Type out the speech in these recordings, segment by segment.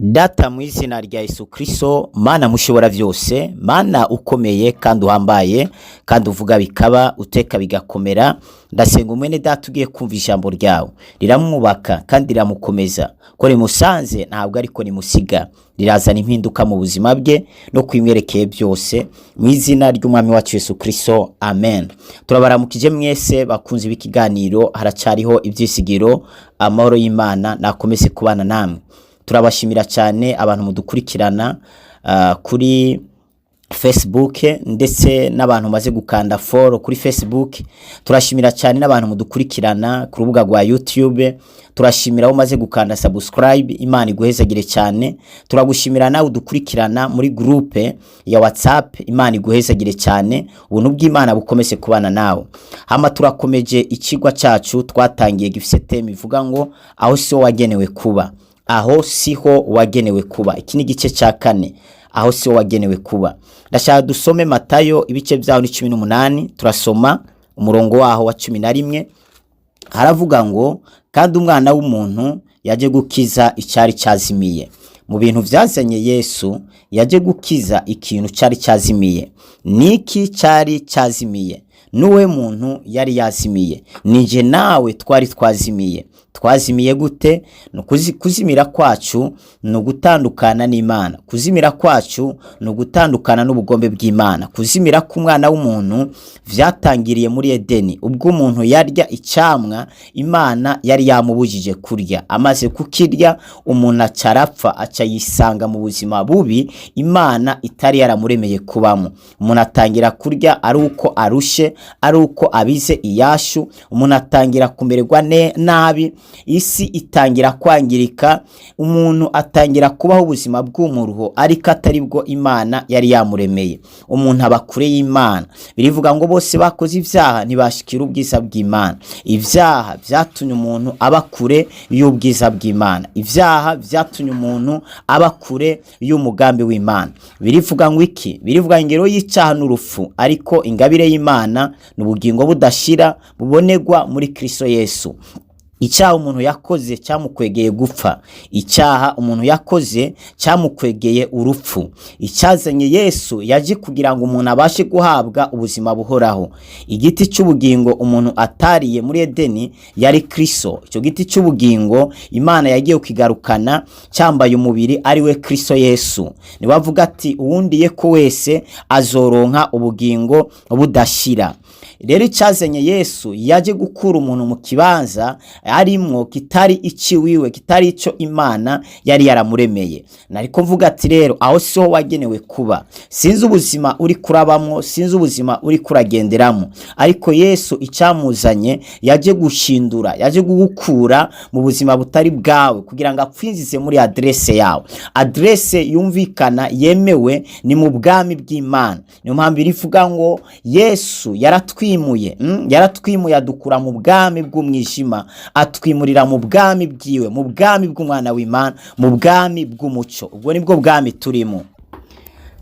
Data mu izina rya Yesu Kristo, Mana mushobora byose, Mana ukomeye kandi uhambaye kandi uvuga bikaba, uteka bigakomera. Ndasenga umwene data ugiye kumva ijambo ryawe, riramwubaka kandi riramukomeza, ko rimusanze ntabwo ariko rimusiga, rirazana impinduka mu buzima bwe no kwimwerekeye byose, mu izina ry'umwami wacu Yesu Kristo, amen. Turabaramukije mwese bakunze b'ikiganiro haracariho ibyisigiro. Amahoro y'Imana nakomeze kubana namwe. Turabashimira cyane abantu mudukurikirana kuri Facebook ndetse n'abantu maze gukanda follow kuri Facebook. Turashimira cyane n'abantu mudukurikirana ku rubuga rwa YouTube. Turashimira abo maze gukanda subscribe. Imana iguhezagire cyane. Turagushimira nawe udukurikirana muri groupe ya WhatsApp. Imana iguhezagire cyane. Ubuntu bw'Imana bukomeze kubana nawe. Hama turakomeje ikigwa cyacu twatangiye gifite theme ivuga ngo aho siho wagenewe kuba. Aho siho wagenewe kuba. Iki ni igice cya 4. Aho siho wagenewe kuba. Ndashaka dusome Matayo ibice byaho ni 18. Turasoma umurongo waho wa 11. Haravuga ngo kandi umwana w'umuntu yaje gukiza icyari cyazimiye. Mu bintu byazanye Yesu yaje gukiza ikintu cyari cyazimiye. Niki cyari cyazimiye? Nuwe muntu yari yazimiye. Nije nawe twari twazimiye. Twazimiye gute? Kuzimira kwacu no gutandukana n'Imana. Kuzimira kwacu no gutandukana n'ubugombe bw'Imana. Kuzimira k'umwana w'umuntu vyatangiriye muri Edeni, ubwo umuntu yarya icyamwa Imana yari yamubujije kurya. Amaze kukirya umuntu acarapfa, aca yisanga mu buzima bubi Imana itari yaramuremeye kubamo. Umuntu atangira kurya ari uko arushe, ari uko abize iyashu. Umuntu atangira kumererwa nabi, isi itangira kwangirika, umuntu atangira kubaho ubuzima bw'umuruho ariko atari bwo Imana yari yamuremeye. Umuntu aba kure y'Imana. Birivuga ngo bose bakoze ivyaha ntibashikira ubwiza bw'Imana. Ivyaha vyatumye umuntu aba kure y'ubwiza bw'Imana. Ivyaha vyatumye umuntu aba kure y'umugambi w'Imana. Birivuga ngo iki? Birivuga ingero y'icyaha n'urupfu, ariko ingabire y'Imana n'ubugingo budashira bubonegwa muri Kristo Yesu. Icyaha umuntu yakoze cyamukwegeye gupfa. Icyaha umuntu yakoze cyamukwegeye urupfu. Icyazanye Yesu yaje kugira ngo umuntu abashe guhabwa ubuzima buhoraho. Igiti cy'ubugingo umuntu atariye muri Edeni yari Kristo. Icyo giti cy'ubugingo Imana yagiye kukigarukana cyambaye umubiri ari we Kristo Yesu. Ni bavuga ati uwundiye ko wese azoronka ubugingo budashira. Rero icyazanye Yesu yaje gukura umuntu mu kibanza arimwo kitari iciwiwe, kitari ico Imana yari yaramuremeye. Nariko mvuga ati rero aho siho wagenewe kuba. Sinzi ubuzima uri kurabamwo, sinzi ubuzima uri kuragenderamo, ariko Yesu icyamuzanye yaje gushindura, yaje gukura mu buzima butari bwawe kugira ngo akwinjize muri adresse yawe. Adresse yumvikana yemewe ni mu bwami bw'Imana. Niyo mpamvu irivuga ngo Yesu yaratwimuye adukura mu bwami bw'umwijima atwimurira mu bwami bwiwe, mu bwami bw'umwana w'Imana, mu bwami bw'umuco. Ubwo nibwo bwami turimo.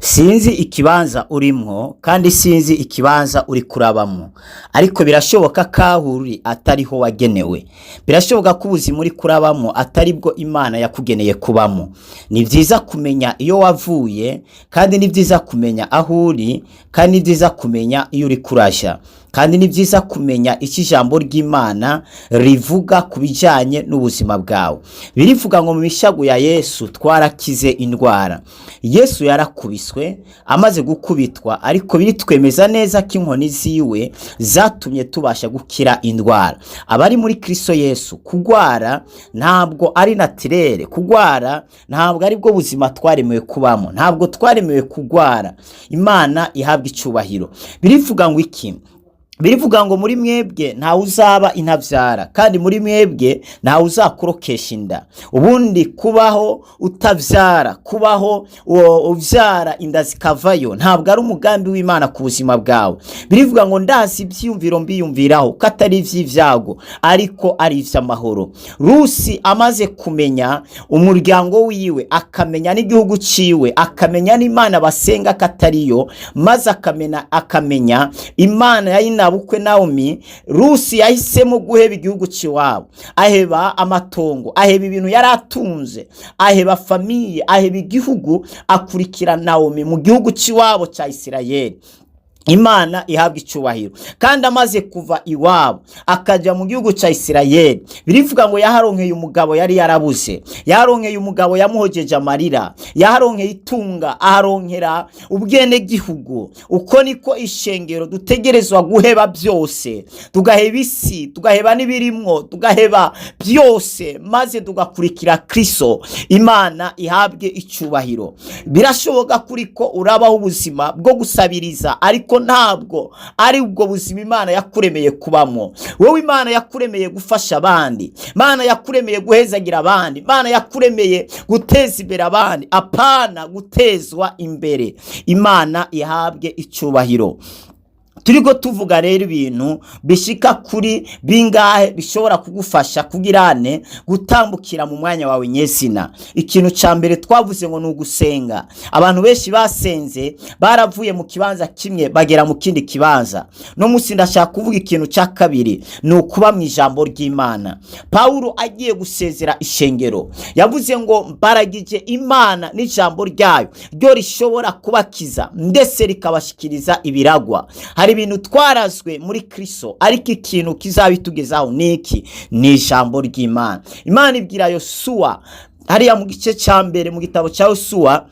Sinzi ikibanza urimwo kandi sinzi ikibanza uri kurabamwo, ariko birashoboka kahuri atariho wagenewe. Birashoboka ko ubuzima uri kurabamwo atari bwo Imana yakugeneye kubamo. Ni byiza kumenya iyo wavuye, kandi ni byiza kumenya aho uri, kandi ni byiza kumenya iyo uri kurasha, kandi ni byiza kumenya iki jambo ry'Imana rivuga kubijanye n'ubuzima bwawe. Birivuga ngo mu mishago ya Yesu twarakize indwara. Yesu yarakubiswe, amaze gukubitwa, ariko biritwemeza neza ko inkoni ziwe zatumye tubasha gukira indwara. Abari muri Kristo Yesu, kugwara ntabwo ari naturere. Kugwara ntabwo ari bwo buzima twaremewe kubamo. Ntabwo twaremewe kugwara. Imana ihabwa icubahiro. Birivuga ngo iki? Birivuga ngo muri mwebwe nta uzaba intavyara, kandi muri mwebwe nta uzakurokesha inda. Ubundi kubaho utavyara, kubaho uvyara inda zikavayo, ntabwo ari umugambi w'Imana ku buzima bwawe. Birivuga ngo ndazi ivyiyumviro mbiyumviraho ko atari ivy'ivyago ariko ari ivy'amahoro. Rusi amaze kumenya umuryango wiwe, akamenya n'igihugu ciwe, akamenya n'Imana basenga katariyo, maze akamenya Imana yayina nyirabukwe Naomi, Rusi yahisemo guheba igihugu ciwabo, aheba amatongo, aheba ibintu yari atunze, aheba famiye, aheba igihugu, akurikira Naomi mu gihugu ciwabo ca Isirayeli. Imana ihabwa icubahiro. Kandi amaze kuva iwabo akaja mu gihugu ca Isirayeli, birivuga ngo yaharonkeye umugabo yari yarabuze, yaharonkeye umugabo yamuhojeje amarira, yaharonkeye itunga, aharonkera ubwene gihugu. Uko niko ishengero dutegerezwa guheba byose, tugaheba isi, tugaheba n'ibirimwo, tugaheba byose, maze tugakurikira Kristo. Imana ihabwe icubahiro. Birashoboka kuriko urabaho ubuzima bwo gusabiriza, ariko ntabwo ari ubwo buzima Imana yakuremeye kubamo. Wowe Imana yakuremeye gufasha abandi, Imana yakuremeye guhezagira abandi, Imana yakuremeye guteza imbere abandi, apana gutezwa imbere. Imana ihabwe icubahiro. Turiko tuvuga rero ibintu bishika kuri bingahe bishobora kugufasha kugirane gutambukira mu mwanya wawe nyezina. Ikintu ca mbere twavuze ngo nugusenga. Abantu benshi basenze baravuye mu kibanza kimwe bagera mu kindi kibanza. No musi ndashaka kuvuga ikintu ca kabiri, nukuba mu ijambo ry'Imana. Paulo agiye gusezera ishengero yavuze ngo mbaragije Imana n'ijambo ryayo ryo rishobora kubakiza ndetse rikabashikiriza ibiragwa. Hari ibintu twarazwe muri Kristo, ariko ikintu kizabitugezaho niki? Ni ijambo ry'Imana. Imana ibwira Yosuwa hariya mu gice ca mbere mu gitabo ca Yosuwa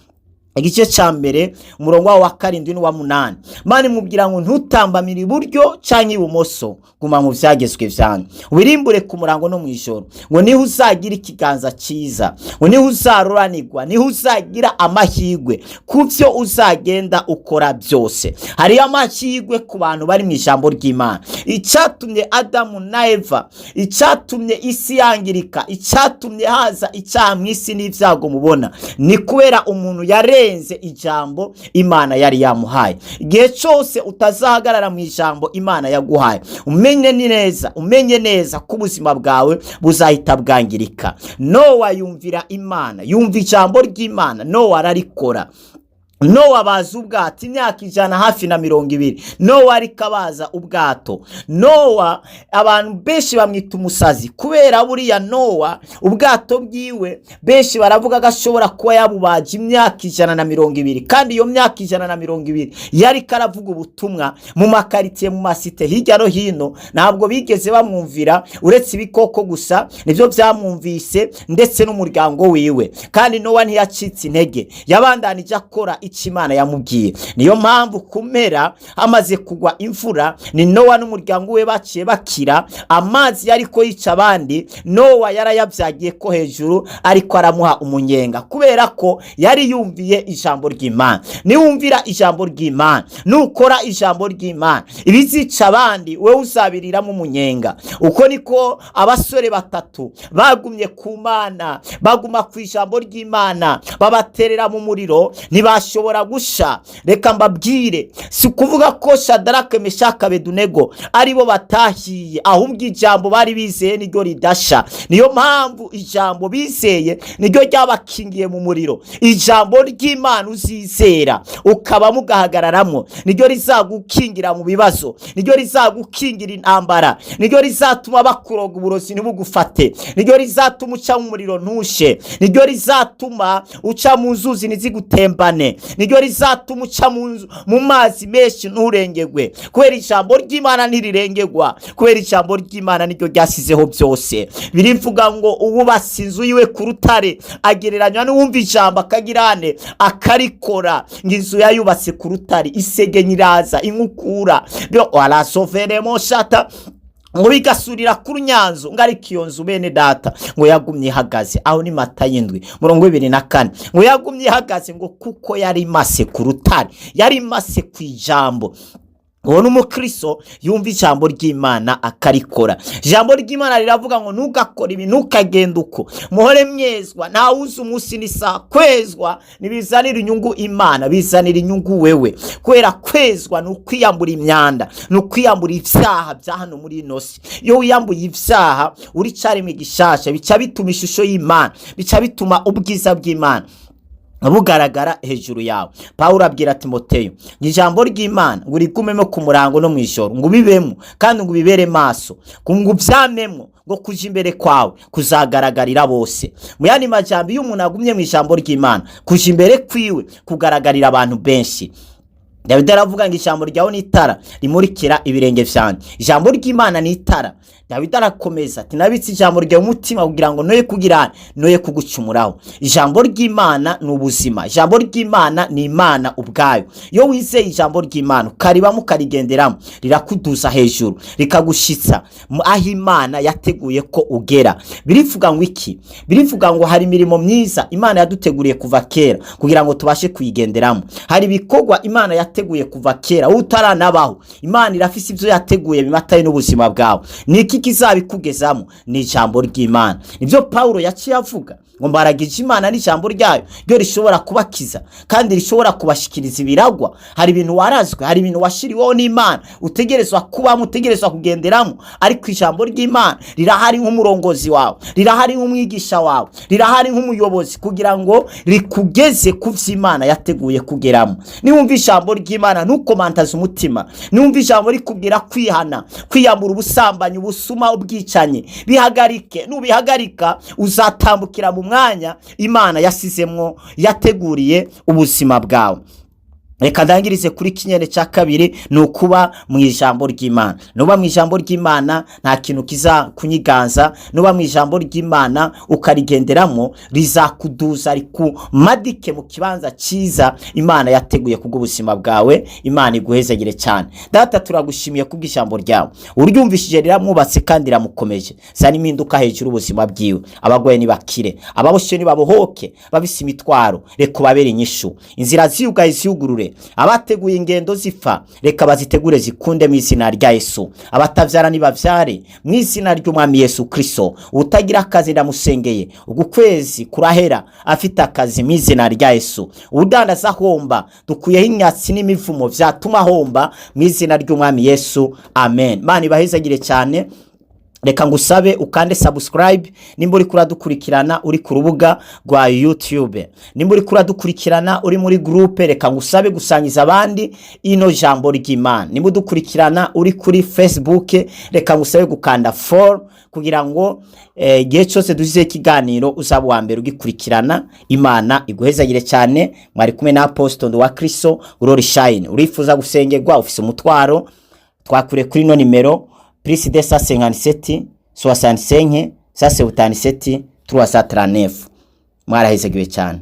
igice ca mbere umurongo wa 7 n'uwa 8, Imana imubwira ngo ntutambamire iburyo canke ibumoso, guma mu vyagezwe vyanje, wirimbure ku murango no mwijoro, ngo niho uzagira ikiganza ciza, ngo niho uzaroranirwa, niho uzagira amahirwe kuvyo uzagenda ukora byose. Hari amahirwe ku bantu bari mu ijambo ry'Imana. Icatumye Adamu na Eva, icatumye isi yangirika, icatumye haza icyaha mw'isi n'ivyago mubona, ni kubera umuntu yare ijambo Imana yari yamuhaye. Igihe cyose utazahagarara mu ijambo Imana yaguhaye, umenye neza ko ubuzima bwawe buzahita bwangirika. Nowa yumvira Imana, yumva ijambo ry'Imana, Nowa ararikora. Nowa baza ubwato imyaka 120. Nowa ariko abaza ubwato. Nowa abantu benshi bamwita umusazi kubera buriya Nowa ubwato bwiwe benshi baravuga gashobora kuba yabubaje imyaka 120, kandi iyo myaka 120 yari karavuga ubutumwa mu makaritiye, mu masite hirya no hino. Ntabwo bigeze bamwumvira uretse ibikoko gusa nivyo byamwumvise, ndetse n'umuryango wiwe. Kandi Nowa ntiyacitse intege, yabandanije akora Imana yamubwiye. Niyo mpamvu kumera amaze kugwa imvura, ni Nowa n'umuryango we baciye bakira. Amazi yariko yica abandi, Nowa yarayabyagiye ko hejuru, ariko aramuha umunyenga kubera ko yari yumviye ijambo ry'Imana. Niwumvira ijambo ry'Imana, nukora ijambo ry'Imana, ibizica abandi we uzabiriramo umunyenga. Uko niko abasore batatu bagumye ku Mana, baguma ku ijambo ry'Imana, babaterera mu muriro, ntibashobora gusha. Reka mbabwire, si kuvuga ko Shadarake, Meshaki, Abedunego aribo batahiye, ahubwo ijambo bari bizeye niryo ridasha. Niyo mpamvu ijambo bizeye niryo ryabakingiye mu muriro. Ijambo ry'Imana uzizera ukaba mugahagararamo, niryo rizagukingira mu bibazo, niryo rizagukingira intambara, niryo rizatuma bakuroga uburozi ntibugufate, niryo rizatuma uca mu muriro ntushe, niryo rizatuma uca mu nzuzi ntizigutembane, niryo rizatuma uca mu mazi menshi nturengegwe. Kubera ijambo ry'Imana ntirirengegwa, kubera ijambo ry'Imana niryo ryasizeho byose. Birivuga ngo uwubase inzu yiwe ku rutare agereranywa n'uwumva ijambo akagirane akarikora. Inzu yayubatse ku rutare, isege nyiraza inkukura byo arasoveremo shata ngo bigasurira ku Runyanzo, ngo ariko iyo nzu bene data ngo yagumye ihagaze. Aho ni Matayo 7:24, ngo yagumye ihagaze ngo kuko yari mase ku rutare, yari mase ku ijambo. Uwo n'umukristo yumva ijambo ry'Imana akarikora. Ijambo ry'Imana riravuga ngo ntugakora ibi, ntukagenda uko, muhore myezwa, ntawuzi umunsi n'isaha. Kwezwa nibizanira inyungu Imana, bizanira inyungu wewe. Kubera kwezwa ni ukwiyambura imyanda, ni ukwiyambura ivyaha bya hano muri ino si. Iyo wiyambuye ivyaha uri caremwe gishasha, bica bituma ishusho y'Imana, bica bituma ubwiza bw'Imana bugaragara hejuru yawe. Pawulo abwira Timoteyo ijambo ry'Imana ngo rigumemo ku murango no mw'ijoro, ngo bibemo kandi ngo bibere maso, ngo ubyamemo, ngo kuja imbere kwawe kuzagaragarira bose. Mu yandi majambo, iyo umuntu agumye mu ijambo ry'Imana, kuja imbere kwiwe kugaragarira abantu benshi. Dawidi aravuga ngo ijambo ryawe ni itara rimurikira ibirenge vyanjye. Ijambo ry'Imana ni itara. Dawidi arakomeza ati nabitse ijambo ryawe umutima kugira ngo noye kugucumuraho. Ijambo ry'Imana ni ubuzima. Ijambo ry'Imana ni Imana ubwayo. Iyo wizeye ijambo ry'Imana ukaribamo ukarigenderamo, rirakuduza hejuru rikagushitsa aho Imana yateguye ko ugera. Birivuga ngo iki? Birivuga ngo hari imirimo myiza Imana yaduteguriye kuva kera kugira ngo tubashe kuyigenderamo. Hari ibikorwa Imana yateguye kuva kera utaranabaho. Imana irafise ivyo yateguye bimataye n'ubuzima bwawe. Niki kizabikugezamo? Ni ijambo ry'Imana. Nivyo Paulo yaciye avuga ngo mbaragije Imana n'ijambo ryayo ryo rishobora kubakiza kandi rishobora kubashikiriza ibiragwa. Hari ibintu warazwe, hari ibintu washiriweho n'Imana utegerezwa kuba mutegerezwa kugenderamo, ariko ijambo ry'Imana rirahari nk'umurongozi wawe, rirahari nk'umwigisha wawe, rirahari nk'umuyobozi kugira ngo rikugeze ku vy'Imana yateguye kugeramo. Niwumva ijambo ry'Imana ntukomantaze umutima, niwumva ijambo rikubwira kwihana, kwiyambura ubusambanyi, ubusuma, ubwicanye, bihagarike. Nubihagarika uzatambukira mu mwanya Imana yasizemwo yateguriye ubuzima bwawe. Reka ndangirize kuri kinyene cya kabiri, ni ukuba mu ijambo ry'Imana. Nuba mu ijambo ry'Imana nta kintu kiza kunyiganza. Nuba mu ijambo ry'Imana ukarigenderamo, rizakuduza rikumadike mu kibanza cyiza Imana yateguye kubw'ubuzima bwawe. Imana iguhezagire cyane. Data, turagushimiye kubw'ijambo ryawe, uryumvishije riramwubatse kandi riramukomeje. Zana impinduka hejuru ubuzima bwiwe. Abagwaye nibakire, ababoshe nibabohoke, babise imitwaro reka babere inyishu, inzira ziyugaye ziyugurure. Abateguye ingendo zipfa reka bazitegure zikunde mu izina rya Yesu. Abatavyara nibavyare mu izina ry'Umwami Yesu Kristo. Utagira akazi ndamusengeye ugukwezi kurahera afite akazi mu izina rya Yesu. Udandaza homba, dukuyeho inyatsi n'imivumo vyatuma homba mu izina ry'Umwami Yesu. Amen. Mani bahezagire cyane. Reka ngusabe ukande subscribe nimba uri kuradukurikirana uri ku rubuga rwa YouTube, nimba uri kuradukurikirana uri muri groupe, reka ngusabe gusangiza abandi ino jambo ry'Imana. Nimba udukurikirana uri kuri Facebook, reka ngusabe gukanda follow kugira ngo igihe cyose duzize ikiganiro uzaba wa mbere ugikurikirana. Imana iguhezagire cyane. Mwari kumwe na Apostle wa Kristo Glory Shine. Urifuza gusengerwa, ufise umutwaro, twakure kuri no nimero plus 257 65 77 339. Mwarahezagiwe cyane.